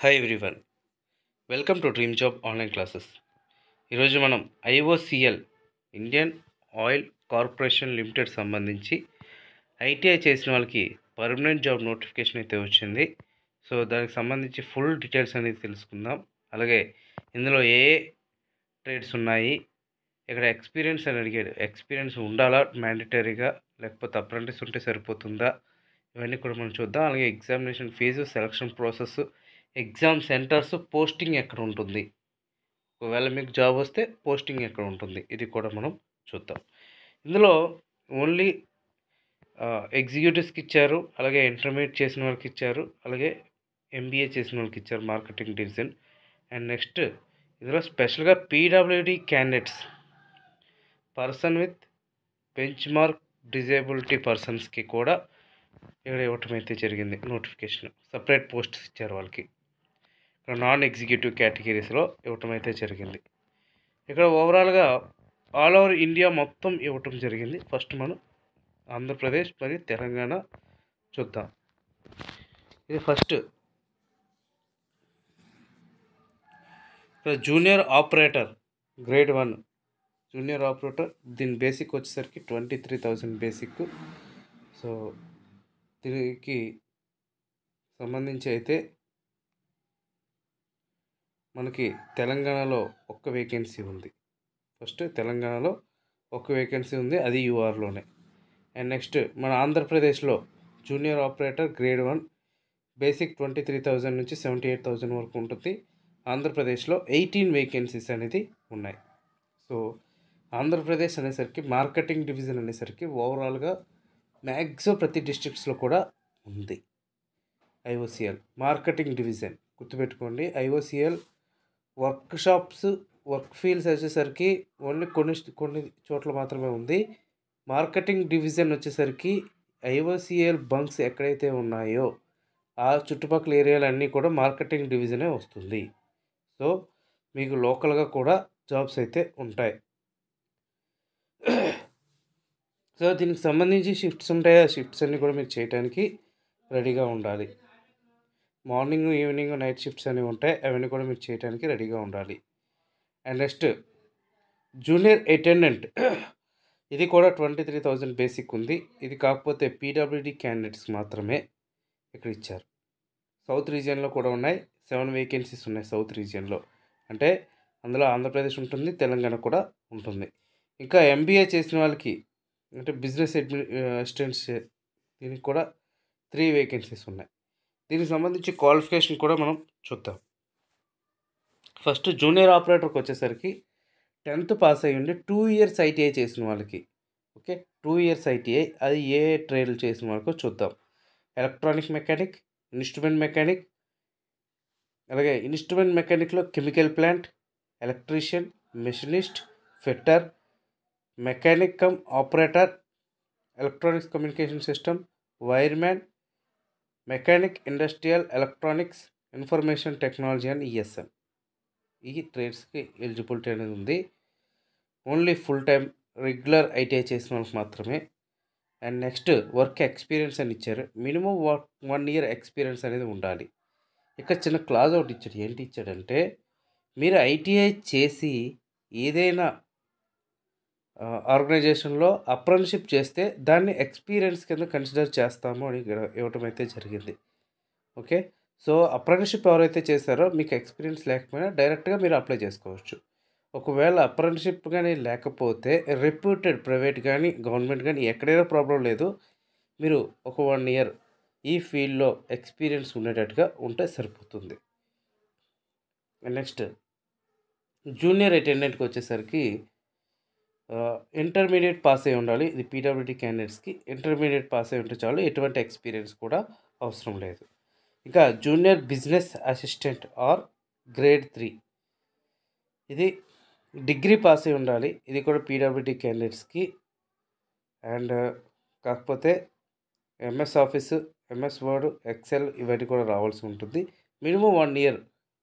Hi everyone, welcome to dream job online classes. ఈరోజు మనం IOCL Indian oil corporation limited సంబంధించి ITI చేసిన వాళ్ళకి పర్మనెంట్ జాబ్ నోటిఫికేషన్ అయితే వచ్చింది. సో దానికి సంబంధించి ఫుల్ డీటెయిల్స్ అనేది తెలుసుకుందాం. అలాగే ఇందులో ఏ ట్రేడ్స్ ఉన్నాయి, ఇక్కడ ఎక్స్పీరియన్స్ అని అడిగాడు. ఎక్స్పీరియన్స్ ఉండాలా మ్యాండేటరీగా, లేకపోతే అప్రెంటిస్ ఉంటే సరిపోతుందా, ఇవన్నీ కూడా మనం చూద్దాం. అలాగే examination fee, selection process, exam centres, posting ఎక్కడ ఉంటుంది, ఒకవేళ మీకు జాబ్ వస్తే పోస్టింగ్ ఎక్కడ ఉంటుంది, ఇది కూడా మనం చూద్దాం. ఇందులో ఓన్లీ ఎగ్జిక్యూటివ్స్కి ఇచ్చారు, అలాగే ఇంటర్మీడియట్ చేసిన వాళ్ళకి ఇచ్చారు, అలాగే ఎంబీఏ చేసిన వాళ్ళకి ఇచ్చారు మార్కెటింగ్ డివిజన్. అండ్ నెక్స్ట్ ఇందులో స్పెషల్గా PWD candidates, person with benchmark disability పర్సన్స్కి కూడా ఇక్కడ ఇవ్వటం అయితే జరిగింది. నోటిఫికేషన్ సపరేట్ పోస్ట్స్ ఇచ్చారు వాళ్ళకి. ఇక్కడ నాన్ ఎగ్జిక్యూటివ్ కేటగిరీస్లో ఇవ్వటం అయితే జరిగింది. ఇక్కడ ఓవరాల్గా ఆల్ ఓవర్ ఇండియా మొత్తం ఇవ్వటం జరిగింది. ఫస్ట్ మనం ఆంధ్రప్రదేశ్ మరియు తెలంగాణ చూద్దాం. ఇది ఫస్ట్ ఇక్కడ junior operator grade 1 junior operator. దీని బేసిక్ వచ్చేసరికి 23,000 బేసిక్. సో దీనికి సంబంధించి అయితే మనకి తెలంగాణలో ఒక్క వేకెన్సీ ఉంది. ఫస్ట్ తెలంగాణలో ఒక్క వేకెన్సీ ఉంది, అది యూఆర్లోనే. అండ్ నెక్స్ట్ మన ఆంధ్రప్రదేశ్లో జూనియర్ ఆపరేటర్ గ్రేడ్ 1 బేసిక్ 23,000 నుంచి 78,000 వరకు ఉంటుంది. ఆంధ్రప్రదేశ్లో 18 వేకెన్సీస్ అనేది ఉన్నాయి. సో ఆంధ్రప్రదేశ్ అనేసరికి మార్కెటింగ్ డివిజన్ అనేసరికి ఓవరాల్గా మ్యాక్సిమం ప్రతి డిస్ట్రిక్ట్స్లో కూడా ఉంది. ఐఓసిఎల్ మార్కెటింగ్ డివిజన్ గుర్తుపెట్టుకోండి. IOCL work shops, work fields వచ్చేసరికి ఓన్లీ కొన్ని చోట్ల మాత్రమే ఉంది. మార్కెటింగ్ డివిజన్ వచ్చేసరికి ఐఓసిఎల్ బంక్స్ ఎక్కడైతే ఉన్నాయో ఆ చుట్టుపక్కల ఏరియాలన్నీ కూడా మార్కెటింగ్ డివిజనే వస్తుంది. సో మీకు లోకల్గా కూడా జాబ్స్ అయితే ఉంటాయి. సో దీనికి సంబంధించి షిఫ్ట్స్ ఉంటాయి. ఆ షిఫ్ట్స్ అన్నీ కూడా మీరు చేయడానికి రెడీగా ఉండాలి. మార్నింగ్, ఈవినింగ్, నైట్ షిఫ్ట్స్ అనేవి ఉంటాయి. అవన్నీ కూడా మీరు చేయడానికి రెడీగా ఉండాలి. అండ్ నెక్స్ట్ జూనియర్ అటెండెంట్, ఇది కూడా 23,000 బేసిక్ ఉంది. ఇది కాకపోతే పీడబ్ల్యూడి క్యాండిడేట్స్ మాత్రమే ఇక్కడ ఇచ్చారు. సౌత్ రీజియన్లో కూడా ఉన్నాయి. 7 వేకెన్సీస్ ఉన్నాయి సౌత్ రీజియన్లో. అంటే అందులో ఆంధ్రప్రదేశ్ ఉంటుంది, తెలంగాణ కూడా ఉంటుంది. ఇంకా ఎంబీఏ చేసిన వాళ్ళకి అంటే బిజినెస్ అసిస్టెంట్స్, దీనికి కూడా 3 వేకెన్సీస్ ఉన్నాయి. దీనికి సంబంధించి క్వాలిఫికేషన్ కూడా మనం చూద్దాం. ఫస్ట్ జూనియర్ ఆపరేటర్కి వచ్చేసరికి 10th పాస్ అయ్యి ఉండి 2 ఇయర్స్ ఐటీఐ చేసిన వాళ్ళకి, ఓకే, 2 ఇయర్స్ ఐటీఐ, అది ఏ ట్రేడ్లు చేసిన వాళ్ళకో చూద్దాం. ఎలక్ట్రానిక్ మెకానిక్, ఇన్స్ట్రుమెంట్ మెకానిక్, అలాగే ఇన్స్ట్రుమెంట్ మెకానిక్లో chemical plant, electrician, machinist, fitter, mechanic cum operator, electronics communication system, wireman, mechanic industrial electronics, information technology and ESM. ఈ ట్రేడ్స్కి ఎలిజిబిలిటీ అనేది ఉంది. Only full time regular ITI చేసిన వాళ్ళకి మాత్రమే. అండ్ నెక్స్ట్ వర్క్ ఎక్స్పీరియన్స్ అని ఇచ్చారు. మినిమం 1 ఇయర్ ఎక్స్పీరియన్స్ అనేది ఉండాలి. ఇక్కడ చిన్న క్లాజ్ ఒకటి ఇచ్చాడు. ఏంటి ఇచ్చాడంటే, మీరు ఐటీఐ చేసి ఏదైనా ఆర్గనైజేషన్లో అప్రెంటిస్షిప్ చేస్తే దాన్ని ఎక్స్పీరియన్స్ కింద కన్సిడర్ చేస్తాము అని ఇవ్వటం అయితే జరిగింది. ఓకే, సో అప్రెంటిస్షిప్ ఎవరైతే చేశారో మీకు ఎక్స్పీరియన్స్ లేకపోయినా డైరెక్ట్గా మీరు అప్లై చేసుకోవచ్చు. ఒకవేళ అప్రెంటిస్షిప్ కానీ లేకపోతే రెప్యూటెడ్ ప్రైవేట్ కానీ గవర్నమెంట్ కానీ ఎక్కడైనా ప్రాబ్లం లేదు. మీరు ఒక 1 ఇయర్ ఈ ఫీల్డ్లో ఎక్స్పీరియన్స్ ఉండేటట్టుగా ఉంటే సరిపోతుంది. నెక్స్ట్ జూనియర్ అటెండెంట్కి వచ్చేసరికి ఇంటర్మీడియట్ పాస్ అయి ఉండాలి. ఇది పీడబ్ల్యూడి క్యాండిడేట్స్కి ఇంటర్మీడియట్ పాస్ అయి ఉంటే చాలు, ఎటువంటి ఎక్స్పీరియన్స్ కూడా అవసరం లేదు. ఇంకా junior business assistant are grade 3, ఇది డిగ్రీ పాస్ అయి ఉండాలి. ఇది కూడా పీడబ్ల్యూడి క్యాండిడేట్స్కి. అండ్ కాకపోతే MS Office, MS Word, Excel ఇవన్నీ కూడా రావాల్సి ఉంటుంది. మినిమం 1 ఇయర్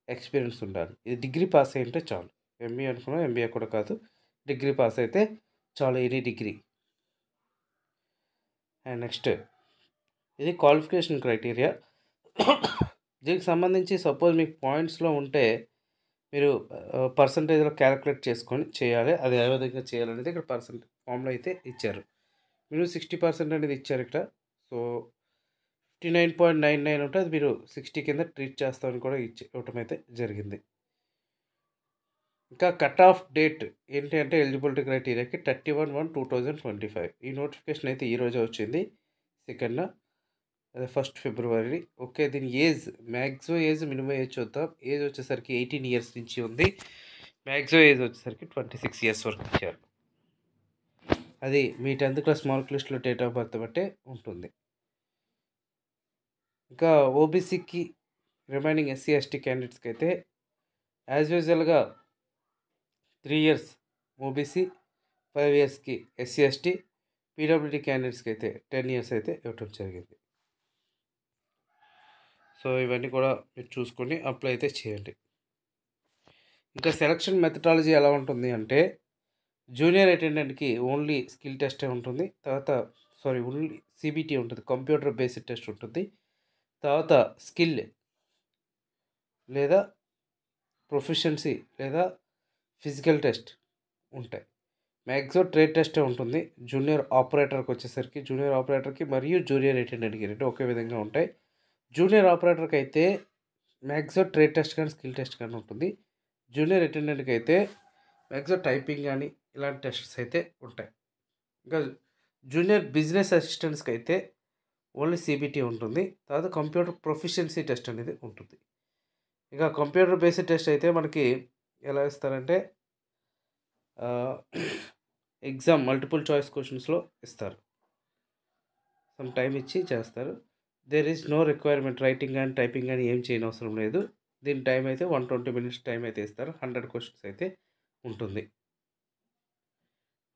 ఎక్స్పీరియన్స్ ఉండాలి. ఇది డిగ్రీ పాస్ అయి ఉంటే చాలు. ఎంబీఏ అనుకున్నా, ఎంబీఏ కూడా కాదు, డిగ్రీ పాస్ అయితే చాలు, ఎనీ డిగ్రీ. అండ్ నెక్స్ట్ ఇది క్వాలిఫికేషన్ క్రైటీరియా. దీనికి సంబంధించి సపోజ్ మీకు పాయింట్స్‌లో ఉంటే మీరు పర్సెంటేజ్‌లో క్యాలిక్యులేట్ చేసుకొని చేయాలి. అది ఏ విధంగా చేయాలనేది ఇక్కడ ఫార్ములా అయితే ఇచ్చారు. మీరు 60% అనేది ఇచ్చారు ఇక్కడ. సో, 59.99 ఉంటే అది మీరు 60 కింద ట్రీట్ చేస్తామని కూడా ఇవ్వటం అయితే జరిగింది. ఇంకా కట్ ఆఫ్ డేట్ ఏంటి అంటే ఎలిజిబిలిటీ క్రైటీరియాకి 31/1/2025 ఈ నోటిఫికేషన్ అయితే ఈరోజే వచ్చింది. సెకండ్‌న అదే 1 ఫిబ్రవరి. ఓకే. దీని మ్యాక్సిమం మినిమం ఏజ్ చూద్దాం. ఏజ్ వచ్చేసరికి 18 ఇయర్స్ నుంచి ఉంది. మ్యాక్సిమం ఏజ్ వచ్చేసరికి 26 ఇయర్స్ వరకు ఇచ్చారు. అది మీ 10th క్లాస్ మార్క్ లిస్ట్‌లో డేట్ ఆఫ్ బర్త్ బట్టే ఉంటుంది. ఇంకా ఓబీసీకి రిమైనింగ్ ఎస్సీ, ఎస్టీ క్యాండిడేట్స్‌కి అయితే యాజ్ యూజువల్‌గా 3 ఇయర్స్ ఓబీసీ, 5 ఇయర్స్‌కి ఎస్సీ, ఎస్టీ, పీడబ్ల్యూడీ క్యాండిడేట్స్‌కి అయితే 10 ఇయర్స్ అయితే ఇవ్వటం జరిగింది. సో, ఇవన్నీ కూడా మీరు చూసుకొని అప్లై అయితే చేయండి. ఇంకా సెలక్షన్ మెథడాలజీ ఎలా ఉంటుంది అంటే జూనియర్ అటెండెంట్‌కి ఓన్లీ స్కిల్ టెస్టే ఉంటుంది. ఓన్లీ సీబీటీ ఉంటుంది. కంప్యూటర్ బేస్డ్ టెస్ట్ ఉంటుంది. తర్వాత స్కిల్ లేదా ప్రొఫిషియన్సీ లేదా ఫిజికల్ టెస్ట్ ఉంటాయి. మ్యాక్సిమం ట్రేడ్ టెస్టే ఉంటుంది. జూనియర్ ఆపరేటర్‌కి మరియు జూనియర్ అటెండెంట్‌కి 2 ఒకే విధంగా ఉంటాయి. జూనియర్ ఆపరేటర్‌కి అయితే మ్యాక్సిమం ట్రేడ్ టెస్ట్ కానీ స్కిల్ టెస్ట్ కానీ ఉంటుంది. జూనియర్ అటెండెంట్‌కి అయితే మ్యాక్సిమం టైపింగ్ కానీ ఇలాంటి టెస్ట్స్ అయితే ఉంటాయి. ఇంకా జూనియర్ బిజినెస్ అసిస్టెంట్స్‌కి అయితే ఓన్లీ సీబీటీ ఉంటుంది. తర్వాత కంప్యూటర్ ప్రొఫిషియన్సీ టెస్ట్ అనేది ఉంటుంది. ఇక కంప్యూటర్ బేస్డ్ టెస్ట్ అయితే మనకి ఎలా ఇస్తారంటే ఎగ్జామ్ మల్టిపుల్ చాయిస్ క్వశ్చన్స్‌లో ఇస్తారు. సమ్ టైమ్ ఇచ్చి చేస్తారు. There is no requirement writing కానీ టైపింగ్ కానీ ఏం చేయనవసరం లేదు. దీని టైం అయితే 120 మినిట్స్ టైం అయితే ఇస్తారు. 100 క్వశ్చన్స్ అయితే ఉంటుంది.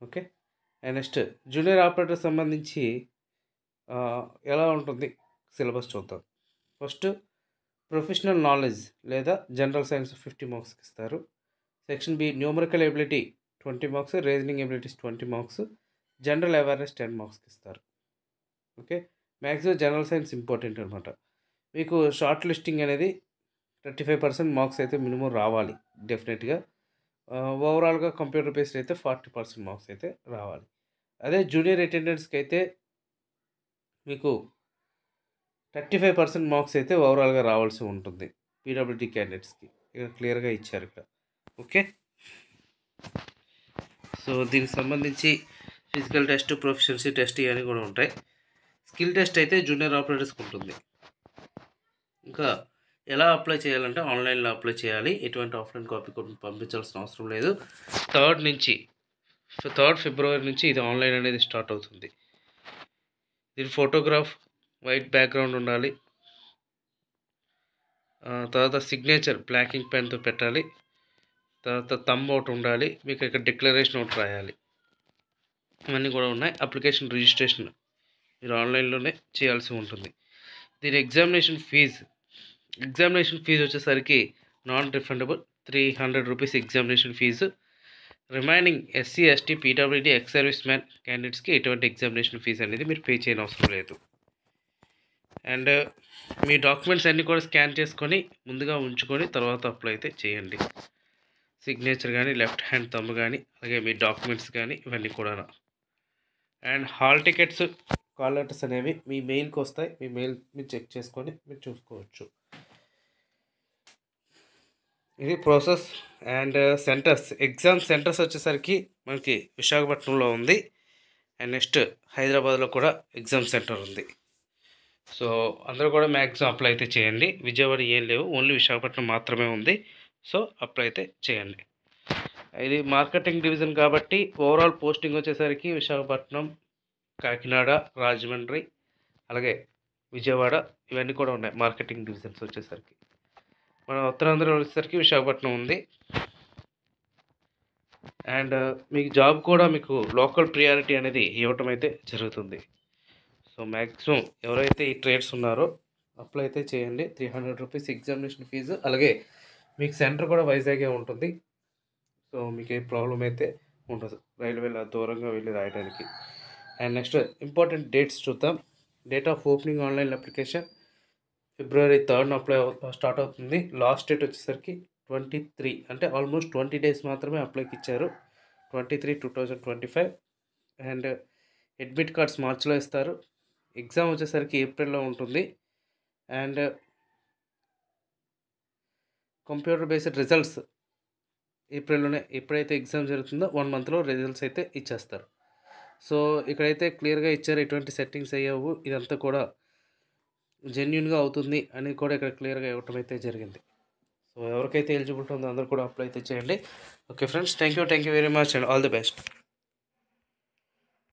Okay. And next junior operator సంబంధించి ఎలా ఉంటుంది సిలబస్ చూద్దాం. ఫస్ట్ ప్రొఫెషనల్ నాలెడ్జ్ లేదా జనరల్ సైన్స్ 50 మార్క్స్‌కి ఇస్తారు. Section B numerical ability 20 marks, reasoning abilities 20 marks, general awareness 10 మార్క్స్‌కి ఇస్తారు. Okay. Maximum general science important అనమాట. మీకు షార్ట్ లిస్టింగ్ అనేది 35% మార్క్స్ అయితే మినిమం రావాలి డెఫినెట్‌గా. ఓవరాల్‌గా కంప్యూటర్ బేస్డ్ అయితే 40% మార్క్స్ అయితే రావాలి. అదే జూనియర్ అటెండెంట్స్‌కి అయితే మీకు 35% మార్క్స్ అయితే ఓవరాల్‌గా రావాల్సి ఉంటుంది. పీడబ్ల్యూడీ క్యాండిడేట్స్‌కి. ఇక్కడ క్లియర్‌గా ఇచ్చారు ఇక్కడ. ఓకే. సో, దీనికి సంబంధించి ఫిజికల్ టెస్ట్, ప్రొఫిషియన్సీ టెస్ట్ ఇవన్నీ కూడా ఉంటాయి. స్కిల్ టెస్ట్ అయితే జూనియర్ ఆపరేటర్స్‌కి ఉంటుంది. ఇంకా ఎలా అప్లై చేయాలంటే ఆన్లైన్‌లో అప్లై చేయాలి. ఎటువంటి ఆఫ్లైన్ కాపీ కూడా పంపించాల్సిన అవసరం లేదు. 3 ఫిబ్రవరి నుంచి ఇది ఆన్లైన్ అనేది స్టార్ట్ అవుతుంది. దీని ఫోటోగ్రాఫ్ వైట్ బ్యాక్గ్రౌండ్ ఉండాలి. తర్వాత సిగ్నేచర్ బ్లాక్ ఇంక్ పెన్‌తో పెట్టాలి. తర్వాత థంబ్ ఒకటి ఉండాలి. మీకు ఇక్కడ డిక్లరేషన్ ఒకటి రాయాలి. ఇవన్నీ కూడా ఉన్నాయి. అప్లికేషన్ రిజిస్ట్రేషన్ మీరు ఆన్లైన్‌లోనే చేయాల్సి ఉంటుంది. దీని ఎగ్జామినేషన్ ఫీజు వచ్చేసరికి non refundable 300 rupees examination fees. Remaining SC, ST, PWD, ex service man క్యాండిడేట్స్కి ఎటువంటి ఎగ్జామినేషన్ ఫీజు అనేది మీరు పే చేయని అవసరం లేదు. అండ్ మీ డాక్యుమెంట్స్ అన్నీ కూడా స్కాన్ చేసుకొని ముందుగా ఉంచుకొని తర్వాత అప్లై అయితే చేయండి. సిగ్నేచర్ కానీ, లెఫ్ట్ హ్యాండ్ థంబ్ కానీ, అలాగే మీ డాక్యుమెంట్స్ కానీ ఇవన్నీ కూడా. And hall tickets, call letters అనేవి మీ మెయిల్కి వస్తాయి. మీ మెయిల్ మీరు చెక్ చేసుకొని మీరు చూసుకోవచ్చు. ఇది ప్రాసెస్. అండ్ ఎగ్జామ్ సెంటర్స్ వచ్చేసరికి మనకి విశాఖపట్నంలో ఉంది. అండ్ నెక్స్ట్ హైదరాబాద్లో కూడా ఎగ్జామ్ సెంటర్ ఉంది. సో, అందరూ కూడా మ్యాక్సిమం అప్లై అయితే చేయండి. విజయవాడ ఏం లేవు, ఓన్లీ విశాఖపట్నం మాత్రమే ఉంది. సో, అప్లై అయితే చేయండి. ఇది మార్కెటింగ్ డివిజన్ కాబట్టి ఓవరాల్ పోస్టింగ్ వచ్చేసరికి విశాఖపట్నం, కాకినాడ, రాజమండ్రి, అలాగే విజయవాడ ఇవన్నీ కూడా ఉన్నాయి మార్కెటింగ్ డివిజన్స్ వచ్చేసరికి. మన ఉత్తరాంధ్ర వచ్చేసరికి విశాఖపట్నం ఉంది. అండ్ మీకు జాబ్ కూడా మీకు లోకల్ ప్రియారిటీ అనేది ఇవ్వటం అయితే జరుగుతుంది. సో, మ్యాక్సిమం ఎవరైతే ఈ ట్రేడ్స్ ఉన్నారో అప్లై అయితే చేయండి. 300 రూపీస్ ఎగ్జామినేషన్ ఫీజు, అలాగే మీకు సెంటర్ కూడా వైజాగే ఉంటుంది. సో, మీకు ఏ ప్రాబ్లం అయితే ఉండదు రైల్వేలో దూరంగా వెళ్ళి రాయడానికి. అండ్ నెక్స్ట్ ఇంపార్టెంట్ డేట్స్ చూద్దాం. Date of opening online application February 3 apply start అవుతుంది. లాస్ట్ డేట్ వచ్చేసరికి 23, అంటే ఆల్మోస్ట్ 20 డేస్ మాత్రమే అప్లైకి ఇచ్చారు. 23/2025. అండ్ అడ్మిట్ కార్డ్స్ మార్చిలో ఇస్తారు. ఎగ్జామ్ వచ్చేసరికి ఏప్రిల్లో ఉంటుంది. అండ్ కంప్యూటర్ బేస్డ్ రిజల్ట్స్ ఏప్రిల్లోనే, ఎప్పుడైతే ఎగ్జామ్ జరుగుతుందో 1 మంత్లో రిజల్ట్స్ అయితే ఇచ్చేస్తారు. సో ఇక్కడైతే క్లియర్గా ఇచ్చారు, ఎటువంటి సెట్టింగ్స్ అయ్యావు, ఇదంతా కూడా జెన్యున్గా అవుతుంది అని కూడా ఇక్కడ క్లియర్గా ఇవ్వటం అయితే జరిగింది. సో ఎవరికైతే ఎలిజిబిలిటీ ఉందో అందరూ కూడా అప్లై అయితే చేయండి. Okay friends, thank you very much and all the best.